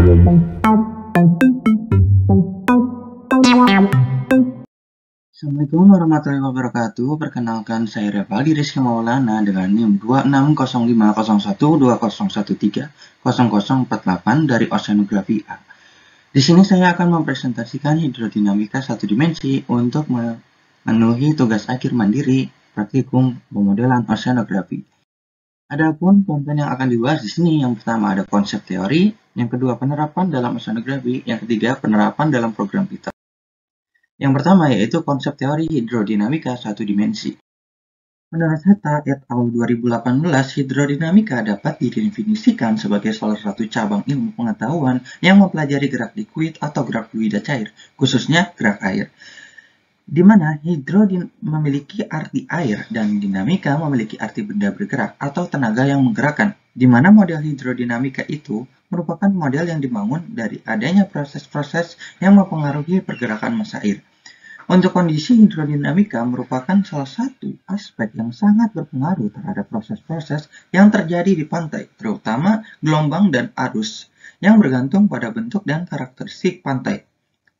Assalamualaikum warahmatullahi wabarakatuh. Perkenalkan, saya Revaldi Rizky Maulana dengan NIM 26050120130048 dari Oceanografi A. Di sini saya akan mempresentasikan hidrodinamika satu dimensi untuk memenuhi tugas akhir mandiri praktikum pemodelan oceanografi. Adapun konten yang akan dibahas di sini, yang pertama ada konsep teori, yang kedua penerapan dalam oceanografi, yang ketiga penerapan dalam program kita. Yang pertama yaitu konsep teori hidrodinamika satu dimensi. Menurut Hatta et al. 2018, hidrodinamika dapat didefinisikan sebagai salah satu cabang ilmu pengetahuan yang mempelajari gerak likuid atau gerak fluida cair, khususnya gerak air. Di mana memiliki arti air dan dinamika memiliki arti benda bergerak atau tenaga yang menggerakkan. Di mana model hidrodinamika itu merupakan model yang dibangun dari adanya proses-proses yang mempengaruhi pergerakan massa air. Untuk kondisi hidrodinamika merupakan salah satu aspek yang sangat berpengaruh terhadap proses-proses yang terjadi di pantai, terutama gelombang dan arus, yang bergantung pada bentuk dan karakteristik pantai.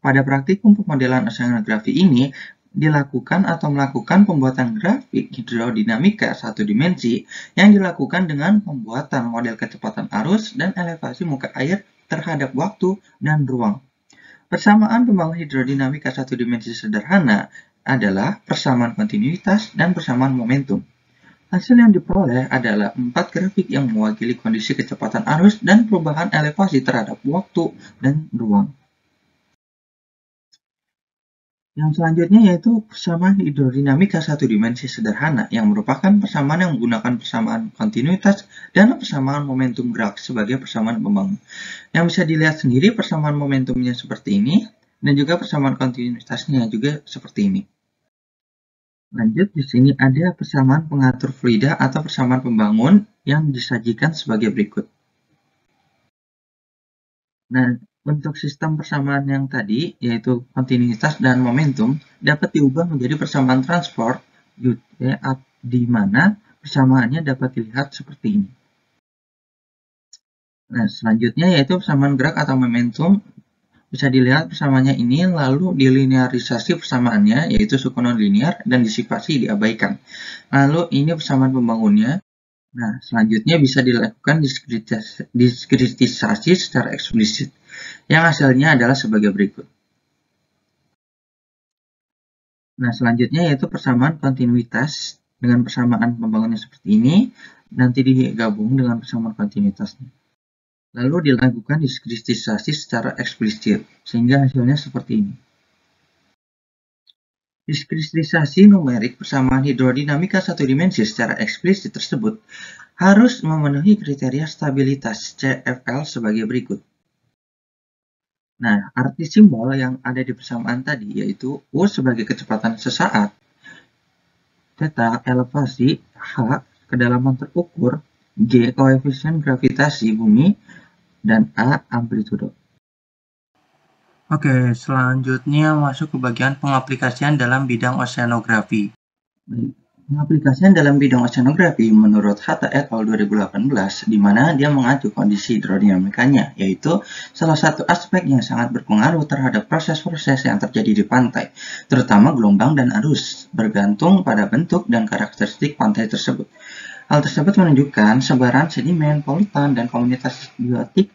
Pada praktikum pemodelan oceanografi ini, dilakukan atau melakukan pembuatan grafik hidrodinamika satu dimensi yang dilakukan dengan pembuatan model kecepatan arus dan elevasi muka air terhadap waktu dan ruang. Persamaan pembangun hidrodinamika satu dimensi sederhana adalah persamaan kontinuitas dan persamaan momentum. Hasil yang diperoleh adalah 4 grafik yang mewakili kondisi kecepatan arus dan perubahan elevasi terhadap waktu dan ruang. Yang selanjutnya yaitu persamaan hidrodinamika satu dimensi sederhana yang merupakan persamaan yang menggunakan persamaan kontinuitas dan persamaan momentum gerak sebagai persamaan pembangun. Yang bisa dilihat sendiri persamaan momentumnya seperti ini dan juga persamaan kontinuitasnya juga seperti ini. Lanjut, di sini ada persamaan pengatur fluida atau persamaan pembangun yang disajikan sebagai berikut. Nah, untuk sistem persamaan yang tadi, yaitu kontinuitas dan momentum, dapat diubah menjadi persamaan transport, di mana persamaannya dapat dilihat seperti ini. Nah, selanjutnya yaitu persamaan gerak atau momentum. Bisa dilihat persamaannya ini, lalu dilinearisasi persamaannya, yaitu suku non-linear, dan disipasi diabaikan. Lalu ini persamaan pembangunnya. Nah, selanjutnya bisa dilakukan diskritisasi secara eksplisit, yang hasilnya adalah sebagai berikut. Nah, selanjutnya yaitu persamaan kontinuitas dengan persamaan pembangunnya seperti ini, nanti digabung dengan persamaan kontinuitasnya. Lalu dilakukan diskritisasi secara eksplisit, sehingga hasilnya seperti ini. Diskritisasi numerik persamaan hidrodinamika satu dimensi secara eksplisit tersebut harus memenuhi kriteria stabilitas CFL sebagai berikut. Nah, arti simbol yang ada di persamaan tadi yaitu U sebagai kecepatan sesaat, theta elevasi, H kedalaman terukur, G koefisien gravitasi bumi, dan A amplitudo. Oke, selanjutnya masuk ke bagian pengaplikasian dalam bidang oceanografi. Pengaplikasian dalam bidang oceanografi menurut Hatta et al. 2018, di mana dia mengacu kondisi hidrodinamikanya, yaitu salah satu aspek yang sangat berpengaruh terhadap proses-proses yang terjadi di pantai, terutama gelombang dan arus, bergantung pada bentuk dan karakteristik pantai tersebut. Hal tersebut menunjukkan sebaran sedimen, polutan, dan komunitas biotik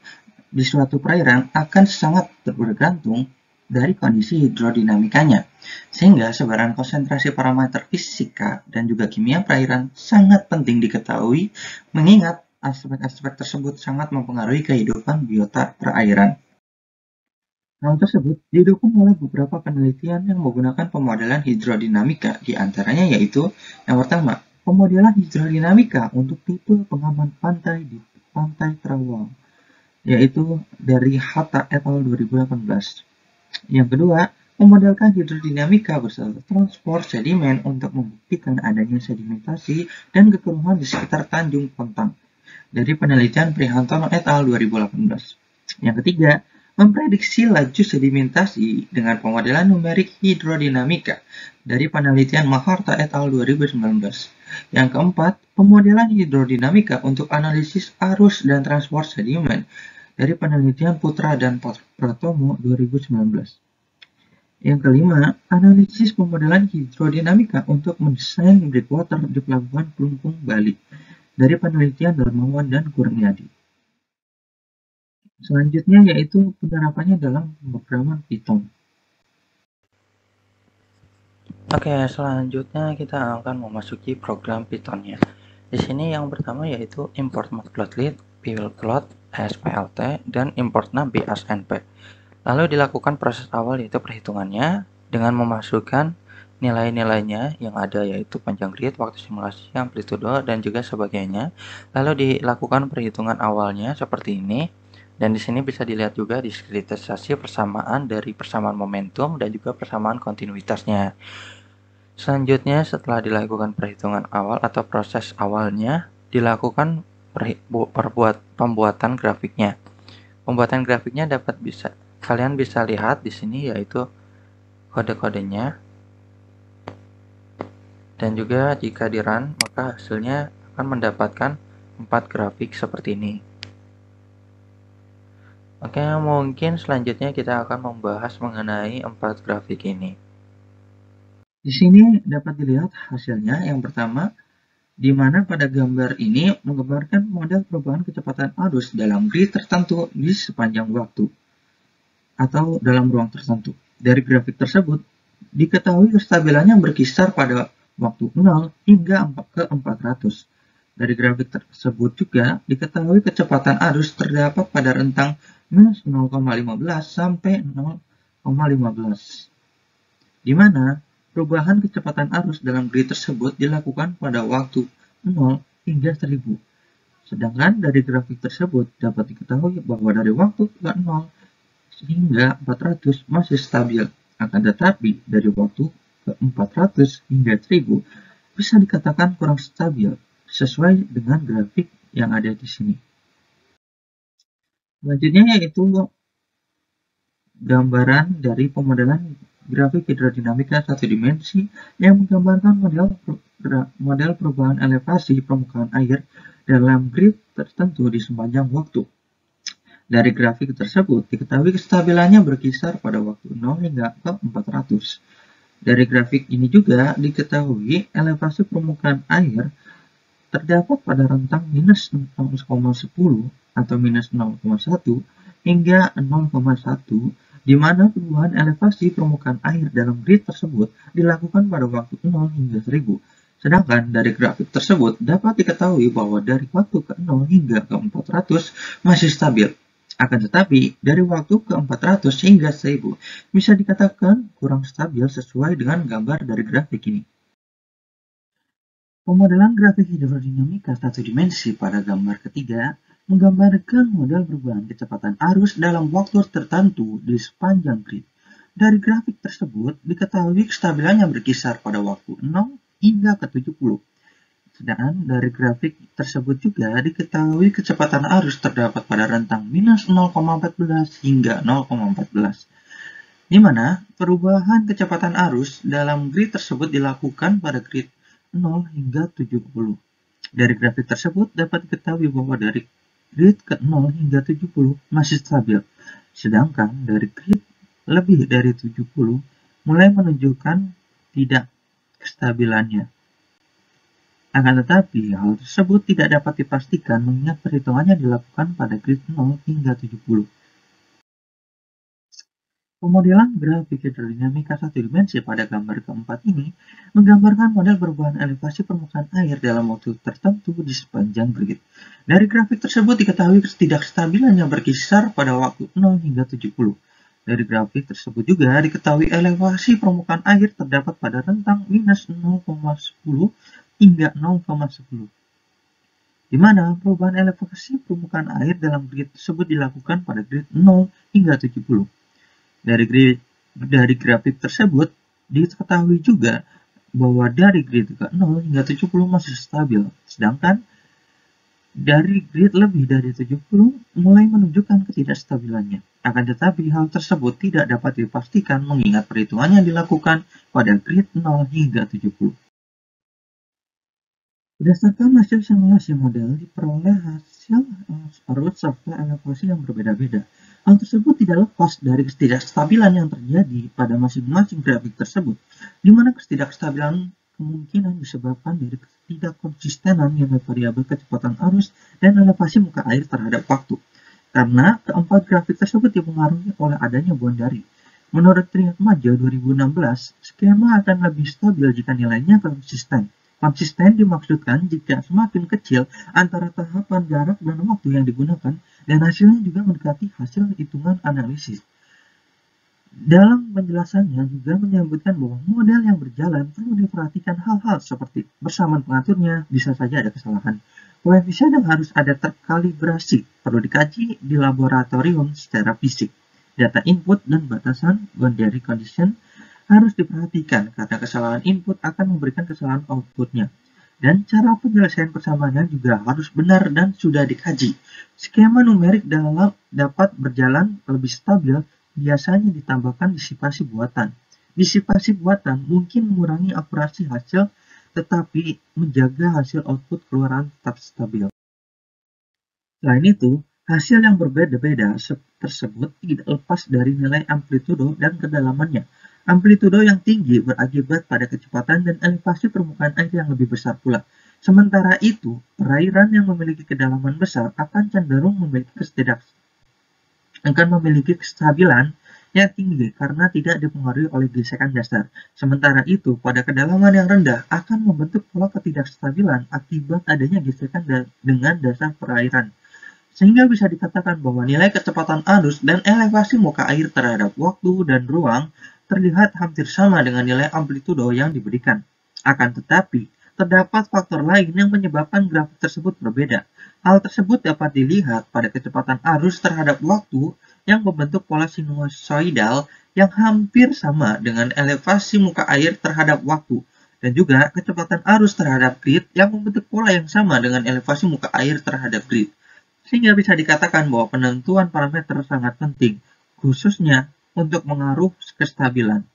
di suatu perairan akan sangat bergantung dari kondisi hidrodinamikanya, sehingga sebaran konsentrasi parameter fisika dan juga kimia perairan sangat penting diketahui, mengingat aspek-aspek tersebut sangat mempengaruhi kehidupan biota perairan. Hal tersebut didukung oleh beberapa penelitian yang menggunakan pemodelan hidrodinamika, di antaranya yaitu yang pertama, pemodelan hidrodinamika untuk tipe pengaman pantai di pantai terawang, yaitu dari Hatta et al. 2018. Yang kedua, memodelkan hidrodinamika beserta transport sedimen untuk membuktikan adanya sedimentasi dan kekeruhan di sekitar Tanjung Pontang, dari penelitian Prihantono et al. 2018. Yang ketiga, memprediksi laju sedimentasi dengan pemodelan numerik hidrodinamika dari penelitian Maharta et al. 2019. Yang keempat, pemodelan hidrodinamika untuk analisis arus dan transport sedimen dari penelitian Putra dan Pratomo 2019. Yang kelima, analisis pemodelan hidrodinamika untuk mendesain breakwater di Pelabuhan Pelungkung, Bali, dari penelitian Darmawan dan Kurniadi. Selanjutnya yaitu penerapannya dalam pemrograman Python. Oke, selanjutnya kita akan memasuki program Python-nya. Di sini yang pertama yaitu import matplotlib, buildplot, splt, dan importnya BSNP. Lalu dilakukan proses awal yaitu perhitungannya dengan memasukkan nilai-nilainya yang ada yaitu panjang grid, waktu simulasi, amplitudo, dan juga sebagainya. Lalu dilakukan perhitungan awalnya seperti ini. Dan di sini bisa dilihat juga diskritisasi persamaan dari persamaan momentum dan juga persamaan kontinuitasnya. Selanjutnya setelah dilakukan perhitungan awal atau proses awalnya, dilakukan pembuatan grafiknya. Pembuatan grafiknya kalian bisa lihat di sini yaitu kode-kodenya, dan juga jika di run maka hasilnya akan mendapatkan 4 grafik seperti ini. Oke, mungkin selanjutnya kita akan membahas mengenai 4 grafik ini. Di sini dapat dilihat hasilnya. Yang pertama, di mana pada gambar ini menggambarkan model perubahan kecepatan arus dalam grid tertentu di sepanjang waktu atau dalam ruang tertentu. Dari grafik tersebut, diketahui kestabilannya berkisar pada waktu 0 hingga ke 400. Dari grafik tersebut juga diketahui kecepatan arus terdapat pada rentang minus 0,15 sampai 0,15, di mana perubahan kecepatan arus dalam grid tersebut dilakukan pada waktu 0 hingga 1000. Sedangkan dari grafik tersebut dapat diketahui bahwa dari waktu ke 0 hingga 400 masih stabil. Akan tetapi dari waktu ke 400 hingga 1000 bisa dikatakan kurang stabil sesuai dengan grafik yang ada di sini. Selanjutnya yaitu gambaran dari pemodelan grafik hidrodinamika satu dimensi yang menggambarkan model perubahan elevasi permukaan air dalam grid tertentu di sepanjang waktu. Dari grafik tersebut diketahui kestabilannya berkisar pada waktu 0 hingga ke 400. Dari grafik ini juga diketahui elevasi permukaan air terdapat pada rentang minus 0,10 atau minus 0,1 hingga 0,1, di mana perubahan elevasi permukaan air dalam grid tersebut dilakukan pada waktu 0 hingga 1000. Sedangkan dari grafik tersebut dapat diketahui bahwa dari waktu ke 0 hingga ke 400 masih stabil. Akan tetapi, dari waktu ke 400 hingga 1000 bisa dikatakan kurang stabil sesuai dengan gambar dari grafik ini. Pemodelan grafik hidrodinamika satu dimensi pada gambar ketiga menggambarkan model perubahan kecepatan arus dalam waktu tertentu di sepanjang grid. Dari grafik tersebut diketahui kestabilannya berkisar pada waktu 0 hingga ke 70. Sedangkan dari grafik tersebut juga diketahui kecepatan arus terdapat pada rentang minus 0,14 hingga 0,14. Di mana perubahan kecepatan arus dalam grid tersebut dilakukan pada grid 0 hingga 70. Dari grafik tersebut dapat diketahui bahwa dari grid ke 0 hingga 70 masih stabil, sedangkan dari grid lebih dari 70 mulai menunjukkan tidak kestabilannya. Akan tetapi, hal tersebut tidak dapat dipastikan mengingat perhitungannya dilakukan pada grid 0 hingga 70. Pemodelan grafik hidrodinamika satu dimensi pada gambar keempat ini menggambarkan model perubahan elevasi permukaan air dalam waktu tertentu di sepanjang grid. Dari grafik tersebut diketahui ketidakstabilannya berkisar pada waktu 0 hingga 70. Dari grafik tersebut juga diketahui elevasi permukaan air terdapat pada rentang minus 0,10 hingga 0,10. Di mana perubahan elevasi permukaan air dalam grid tersebut dilakukan pada grid 0 hingga 70. Dari grafik tersebut diketahui juga bahwa dari grid ke 0 hingga 70 masih stabil, sedangkan dari grid lebih dari 70 mulai menunjukkan ketidakstabilannya. Akan tetapi hal tersebut tidak dapat dipastikan mengingat perhitungannya dilakukan pada grid 0 hingga 70. Berdasarkan hasil simulasi model, diperoleh hasil arus serta elevasi yang berbeda-beda. Hal tersebut tidak lepas dari ketidakstabilan yang terjadi pada masing-masing grafik tersebut, di mana ketidakstabilan kemungkinan disebabkan dari ketidakkonsistenan nilai variabel kecepatan arus dan elevasi muka air terhadap waktu. Karena keempat grafik tersebut dipengaruhi oleh adanya boundary. Menurut Triatmaja 2016, skema akan lebih stabil jika nilainya konsisten. Konsisten dimaksudkan jika semakin kecil antara tahapan jarak dan waktu yang digunakan, dan hasilnya juga mendekati hasil hitungan analisis. Dalam penjelasannya juga menyebutkan bahwa model yang berjalan perlu diperhatikan hal-hal seperti bersamaan pengaturnya, bisa saja ada kesalahan. Koefisien yang harus ada terkalibrasi perlu dikaji di laboratorium secara fisik. Data input dan batasan boundary condition harus diperhatikan karena kesalahan input akan memberikan kesalahan outputnya. Dan cara penyelesaian persamaannya juga harus benar dan sudah dikaji. Skema numerik dapat berjalan lebih stabil, biasanya ditambahkan disipasi buatan. Disipasi buatan mungkin mengurangi akurasi hasil, tetapi menjaga hasil output keluaran tetap stabil. Selain itu, hasil yang berbeda-beda tersebut tidak lepas dari nilai amplitudo dan kedalamannya. Amplitudo yang tinggi berakibat pada kecepatan dan elevasi permukaan air yang lebih besar pula. Sementara itu, perairan yang memiliki kedalaman besar akan cenderung memiliki kestabilan yang tinggi karena tidak dipengaruhi oleh gesekan dasar. Sementara itu, pada kedalaman yang rendah akan membentuk pola ketidakstabilan akibat adanya gesekan dengan dasar perairan. Sehingga bisa dikatakan bahwa nilai kecepatan arus dan elevasi muka air terhadap waktu dan ruang terlihat hampir sama dengan nilai amplitudo yang diberikan. Akan tetapi, terdapat faktor lain yang menyebabkan grafik tersebut berbeda. Hal tersebut dapat dilihat pada kecepatan arus terhadap waktu yang membentuk pola sinusoidal yang hampir sama dengan elevasi muka air terhadap waktu, dan juga kecepatan arus terhadap grid yang membentuk pola yang sama dengan elevasi muka air terhadap grid. Sehingga bisa dikatakan bahwa penentuan parameter sangat penting, khususnya untuk mengaruh kestabilan.